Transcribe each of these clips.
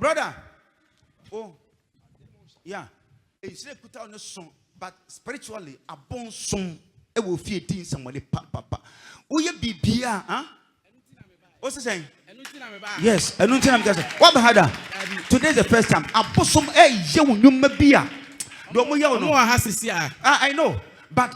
brother. Oh, yeah. It's a put on a song, but spiritually, a bone song. It will feed somebody, papa. Oh, you be beer, huh? What's he saying? Yes, I don't think I'm what behind today's the first time. I put some beer. I know, but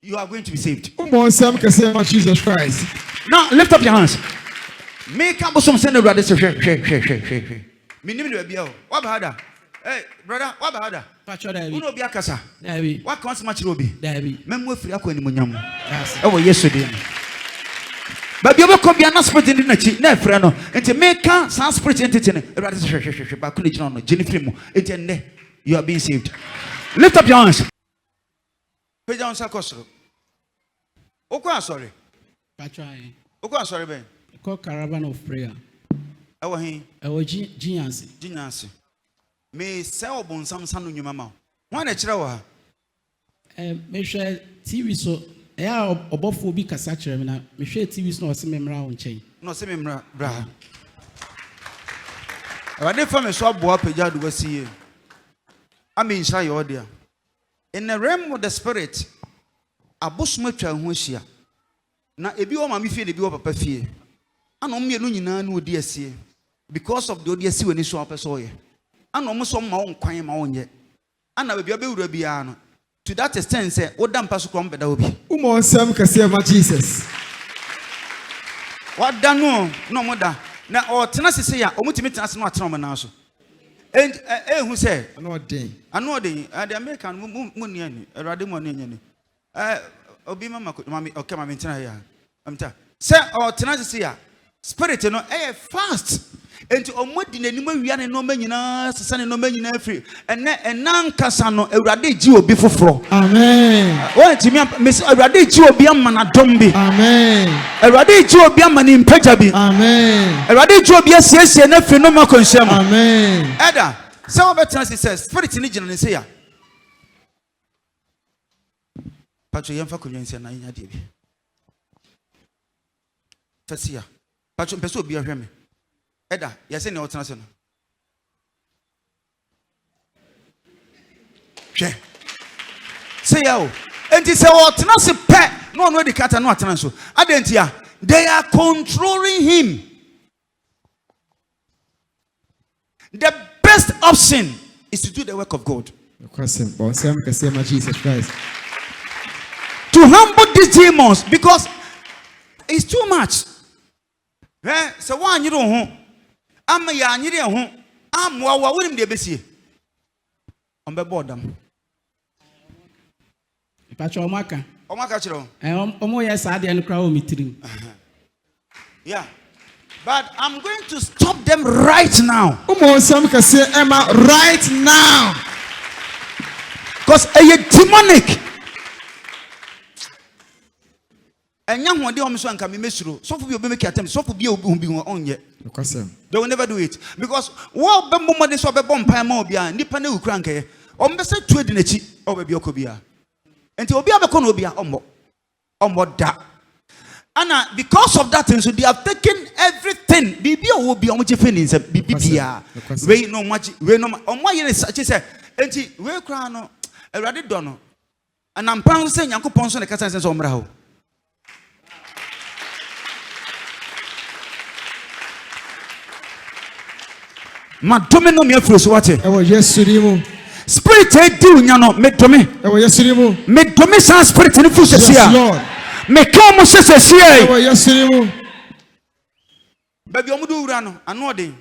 you are going to be saved. Jesus Christ. Now lift up your hands. Make up some send brother. What behind? Hey, brother, what behind? Uno be akasa. What comes much robi? Memo free ako ni munyam. Oh, yesterday. But you will come be an spirit in the night, no friend. And to make some spirit entertaining, you are being saved. Lift up your hands. Pay down Sarkoso. Okay, sorry. Okay, sorry, Ben. Call caravan of prayer. Our he, our genius. May sell bon some son in your mamma. One a child. Make sure TV so. Yeah, above will be Cassatra. Me share TV's no same round chain. No same bra. I did from a swab up a yard was here. I mean, shy order. In the realm of the spirit, a bush mutual wishia. Now, if you are my fear, if you are papa fear, and only a lunar no dear see because of the ODC when you show up a soil. And almost on my own crying my own yet. And I will be able to be an. To that extent, say, "What damn pass come better be?" Sam Kasema Jesus. What done no more than now. Or tenacity say, "O mutimit as no trauma now." And who say, "I know the the American money, a radimony." Obima, mammy, okay, my maintainer here. Say, or tenacity, spirit, no, fast. And to omodi na nimu wiane no manyina sesane no manyina free and nan kasa no awurade ji obi foforo amen wonti me awurade ji obi amana dombi amen awurade ji obi amana impagya bi amen awurade ji obi asiesie na free no makonhia mu amen eda say obetran says spirit ni gina ne say ya patro yemfa konyansia na nya de bi fasia patro peso obi ahwe me Eda, yes, in the alternative. Say, oh, and it's a alternative pet. No one really cat and not transfer. I didn't hear. They are controlling him. The best option is to do the work of God. Jesus Christ. To humble these demons because it's too much. So one you don't. I'm a yanyiri home. I'm wa wouldn't be a busy. On the boredom. Pachomaka. Omaka. Yes, I didn't crowd meeting. Yeah. But I'm going to stop them right now. Some can say Emma right now. Because a demonic. And young one day on Miss can be miserable. So for you make attempt, so for you be on yet. They will never do it. Because what Bemoma is over bomb Pamobia, Nipane Ukranke, or Mr. Twedinichi over Biokobia. And to be a Conobia on what that. And because of that, so they have taken everything. Bibia will be on which you finish. Bibia. We no much, we no on why is such as a we crown a radi dono. And I'm proud to say, Yanko Ponson, the Cassans of Omrao. Ma domino mi afro so wate. Spirit do nyano me domi. Me domi san spirit ni fu sesia. Me ka mo sesia. Baby omudu wura no ano den.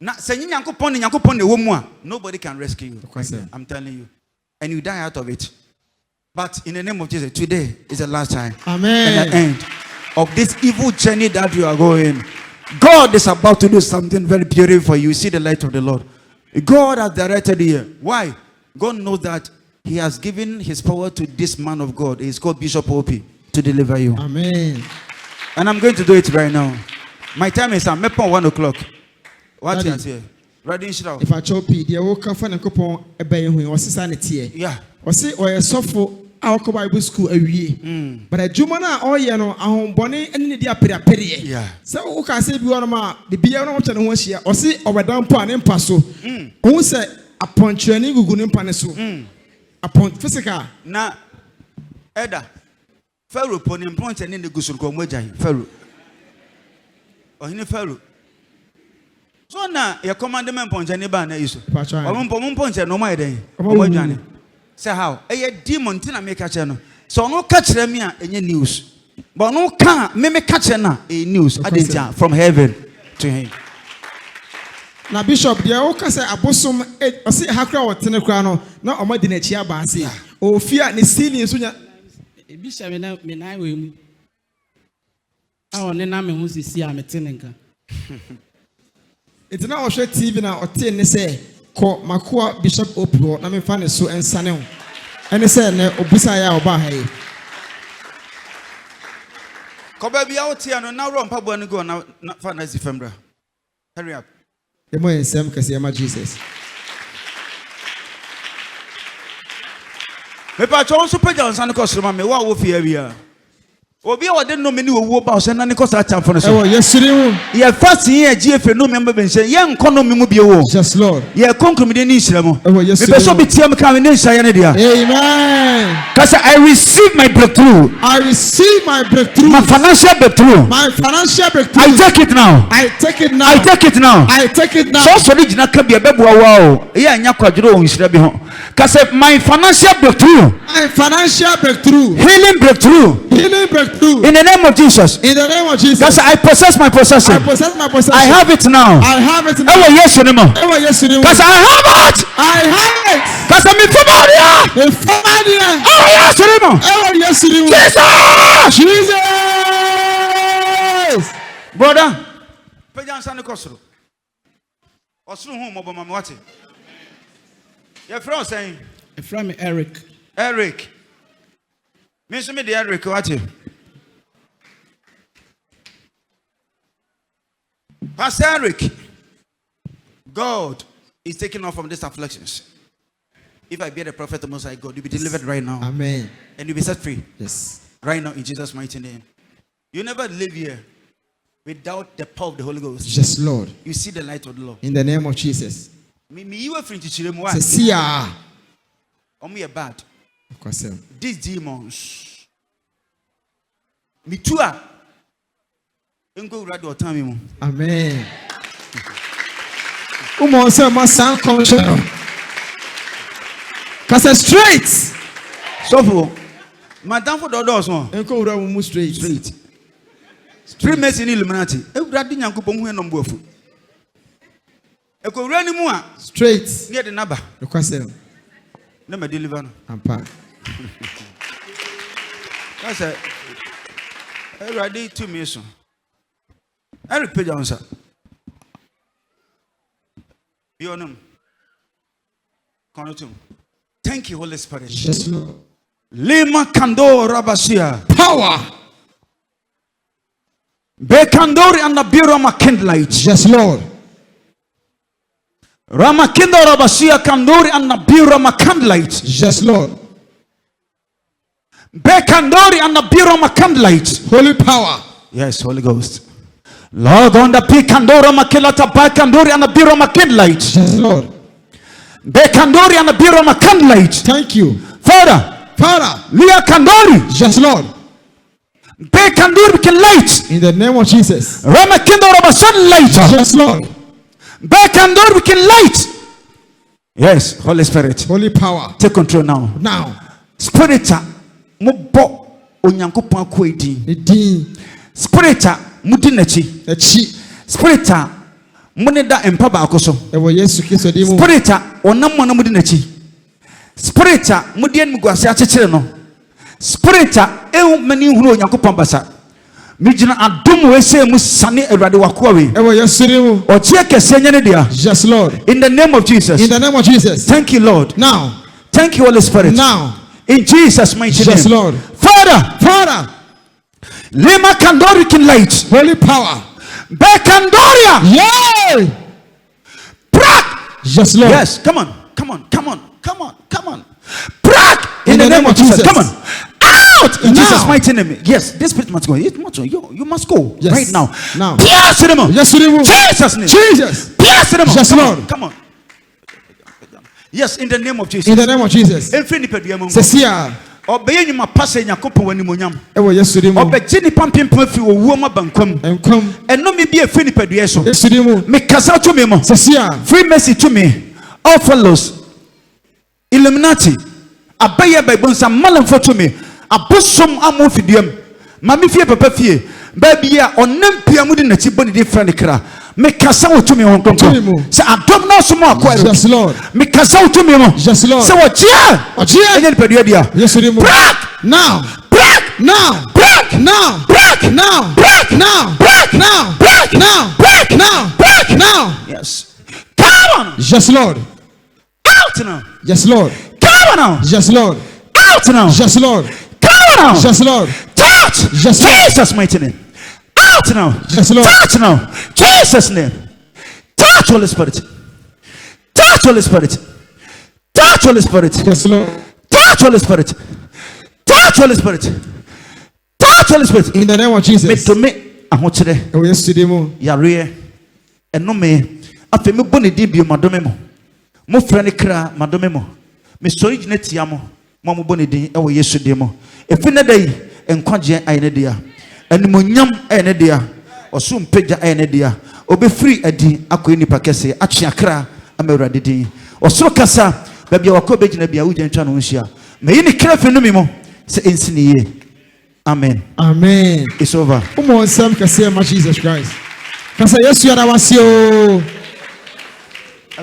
Na se nyankopon ne wo mu a nobody can rescue you. I'm telling you. And you die out of it. But in the name of Jesus, today is the last time. Amen. And the end of this evil journey that you are going. God is about to do something very beautiful for you. You see the light of the Lord. God has directed you. Why? God knows that He has given His power to this man of God. He's called Bishop Opi to deliver you. Amen. And I'm going to do it right now. My time is 1 o'clock. What is here? If I chop it, they will come for a coupon a bay who was sanity. Yeah. Or say, or a soft our Bible school a year. But a Jumana or Yano, our bonnet and the appear. Yeah. So, okay, say, you are my the Biano and one year, or see over down pan and passo. Who said upon training Gugun Panasu? Upon physical. Na Eda Pharaoh pon point and in the Gusul Comwajai, Pharaoh. Or in a Pharaoh. So now your commandment point and Ibana is. Or point and no my day. Say how? A demon tina make a channel. So no catch them here in your news. But no can me catch a news from heaven to him. Now, Bishop, the Oka say a bosom, a say Hakra or Tenecrano, not a Madinachia Bansi, or fear the ceiling sooner. Bishop, I will. Our name who's the sea, I'm a tenenka. It's now a short TV now or 10, say, call Makua Bishop Opro, I mean, funny so and Sanel. And they said, Obisaya or Bahay. Kobe out here and now run Pablo and go now, not fun as if Fembra. Hurry up. The more in Sam Cassiama Jesus. If I told Super Johnson, customer, me what will fear? Obi a wade no meni owo ba o se na ne kosa cham for no so. Yesiri ye fast ye GF no member ben se ye nkono me mu bi wo. Yes Lord. Ye konkom de ni hira mo. Me Yes. be so bitia me kan ne hira ye ne dia. Amen. Cause I receive my breakthrough. I receive my breakthrough. My financial breakthrough. My financial breakthrough. I take it now. I take it now. I take it now. I take it now. So original can be a beboa wow. Ye anya kwaduro o hira bi ho. Cause my financial breakthrough. My financial breakthrough. Healing breakthrough. Healing breakthrough. In the name of Jesus. In the name of Jesus. Because I possess my possession. I possess my possession. I have it now. I have it now. Oh yes, anymore. Oh yes, because I have it. I have it. Because I'm in Somalia. In Somalia. Oh yes, anymore. Oh yes, Jesus. Jesus. Brother. Pejan sanu kosoro. Osuru hu mo boma me wate. Your friend saying. A friend Eric. Eric. Me so me the Eric wate. Pastor Eric, God is taking off from these afflictions. If I be the prophet of Most High God, you'll be delivered right now. Amen. And you'll be set free. Yes. Right now in Jesus' mighty name. You never live here without the power of the Holy Ghost. Yes, Lord. You see the light of the Lord. In the name of Jesus. Me you are free to chile mo. Sia. Me bad. Of course. These demons. Me too. Amen. Umo say my son conscious. Cause straight. So for madam for the doors one. Enko ura mu straight. Straight mercy ni Illuminati. Ewurade Nyankopon hu enom boafu. Eko ura ni mu a straight. Near the naba. Request. Na me deliver no. Ampa. That's it. Ewurade to me so. Eric Peja sir. Be on him. Thank you, Holy Spirit. Yes, Lord. Lima Kando Rabasia. Power. Bekandori and the Bureau Makindlight. Yes, Lord. Ramakindo Rabasia Kandori and the Bureau Makindlight. Yes, Lord. Bekandori and the Bureau Makindlight. Holy power. Yes, Holy Ghost. Lord on the Pikandora Makilata Bakandori and the Bureau Makindlight. Yes, Lord. Bekandori and the Bureau Makindlight. Thank you. Father. Lia Kandori. Yes, Lord. Bekandori can light. In the name of Jesus. Ramakindo Rabasan light. Yes, Lord. Bekandori can light. Yes, Holy Spirit. Holy power. Take control now. Now. Spirit. Mubo Onyankopon ko edin. Spirit. Mudinachi. Spirit. Muneda empa ba akoso. Spirit. Onam mo na mudinachi. Spirit. Mudien mugwase akekere no. Spirit. Ehu mani hunu Onyankopon basa. Mijina adum we say mu sane Awurade wakoa we. Otie kese nya ne dia. Yes, Lord. In the name of Jesus. In the name of Jesus. Thank you, Lord. Now. Thank you, Holy Spirit. Now. In Jesus' mighty name. Yes, Lord. Father. Lima Kandori can light. Holy power. Bekandoria. Yay. Prak. Yes, Lord. Yes. Come on. Prak. In the name of Jesus. Come on. Out in Now. Jesus' mighty name. Yes, this spirit must go. It must go. You must go Yes. right now. Now. Yes, Jesus' name. Jesus. Yes, Yes, Lord. Come on. Yes, in the name of Jesus. In the name of Jesus. Sesia. Obey you, my pastor, Yakopo, when you monyam. Ewo Yesu di mu. Obey Jenny Pumping Puffy, or woman bankum. Enkom. And no me be a finny pedueso. Yesu di mu. Make Casa to me, Sesia. free mercy to me. All fellows. Illuminati. Abaya by Bonsa Malam for to me. A bosom amofidium. Mammy fear papa fear. Baby, ya on Nempia Mudin, the Tiboni different cra. Make Casa to me on control. So I don't know some more. Yes, Lord. Make Casa to me. Yes, Lord. So what, yeah? And then Pedia. Yesu di mu. Break! Now. Break! Now. Break! Now. Break! Now. Break! Now. Break! Now. Break! Now. Break! Now. Break! Now. Yes. Come on! Yes, Lord. Out now! Yes, Lord. Come on now! Yes, Lord. Out now! Yes, Lord. Come on now! Yes, Lord. Touch! Yes, Lord. Jesus' mighty name. Out now! Yes, Lord. Touch now! Jesus' name. Touch Holy Spirit. Touch Holy Spirit. Touch Holy Spirit. Yes, Lord. Touch Holy Spirit. Touch Holy Spirit. Touch Holy Spirit. In the name of Jesus. Me to me, ahokyere. Ewo Yesu di mu. Yare. Eno me. Afi me boni di bi madome mo. Mo fra ne kra madome mo. Me sori gine tia mo. Mo mo boni din ewo Yesu di mo. Efi ne dai enkwaje aye ne dia. Animonyam aye ne dia. Oso mpagya aye ne dia. Obe free adi akoyi nipa kese atwe akra amawurade din. Osoro kasa babia wakobe gina bia wo gentwa no nhia. Me yi ne kra fe no mi mo se ensini ye. Amen. Amen. It's over. Come on, Sam, can say Jesus Christ. Can say yes, you are our CEO.